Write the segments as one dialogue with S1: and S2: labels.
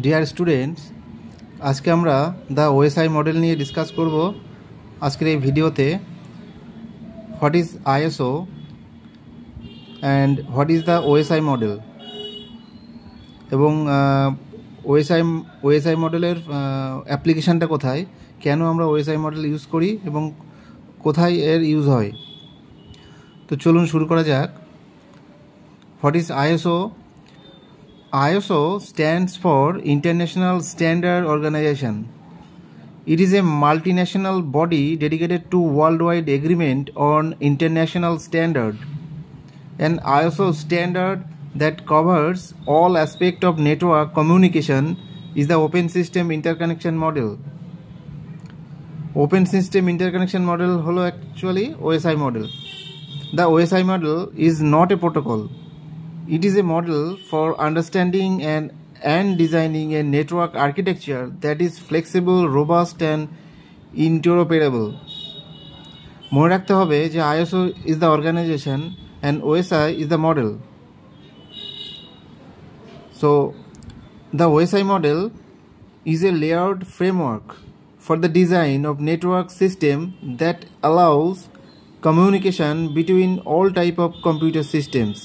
S1: Dear students, আজকে আমরা the OSI model নিয়ে ডিসকাস করব। আজকের এই ভিডিওতে what is ISO and what is the OSI model এবং ওএসআই মডেলের অ্যাপ্লিকেশানটা কোথায়, কেন আমরা ওএসআই মডেল ইউজ করি এবং কোথায় এর ইউজ হয়। তো চলুন শুরু করা যাক। What is ISO? ISO stands for International Standard Organization. It is a multinational body dedicated to worldwide agreement on international standard. An ISO standard that covers all aspects of network communication is the Open System Interconnection Model. Open System Interconnection Model holo actually OSI model. The OSI model is not a protocol. It is a model for understanding and designing a network architecture that is flexible, robust and interoperable. মনে রাখতে হবে যে ISO is the organization and OSI is the model. So the OSI model is a layered framework for the design of network system that allows communication between all type of computer systems.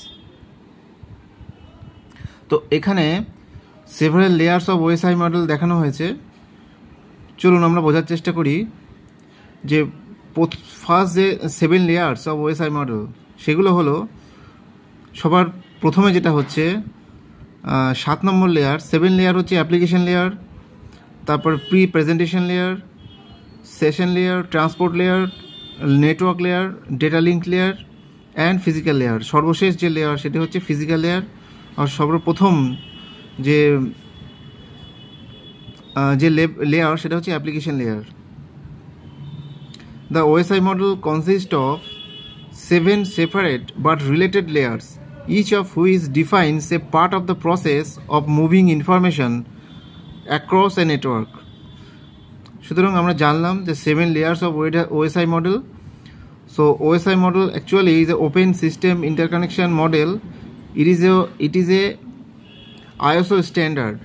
S1: তো এখানে several layers of OSI model দেখানো হয়েছে। চলুন আমরা বোঝার চেষ্টা করি যে ফার্স্ট যে 7 লেয়ার্স অফ ওএসআই মডেল সেগুলো হলো, সবার প্রথমে যেটা হচ্ছে 7 নম্বর লেয়ার। 7 লেয়ার হচ্ছে অ্যাপ্লিকেশন লেয়ার, তারপর pre presentation layer, session layer, transport layer, network layer, data link layer and physical layer. সর্বশেষ যে লেয়ার সেটা হচ্ছে ফিজিক্যাল লেয়ার। আর সর্বপ্রথম যে লেয়ার সেটা হচ্ছে application layer. The OSI model consist of 7 separate but related layers, each of which defines a part of the process of moving information across a network. সুতরাং আমরা জানলাম যে 7 layers of OSI model. So OSI model actually is a open system interconnection model. It is a ISO standard,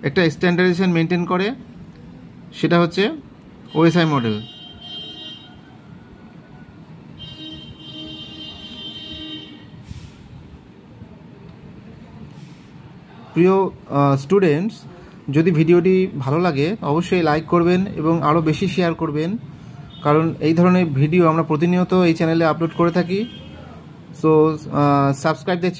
S1: একটা standardization maintain করে, সেটা হচ্ছে OSI model. প্রিয় students, যদি ভিডিওটি ভালো লাগে অবশ্যই লাইক করবেন এবং আরও বেশি শেয়ার করবেন, কারণ এই ধরনের ভিডিও আমরা প্রতিনিয়ত এই চ্যানেলে আপলোড করে থাকি। So subscribe the channel.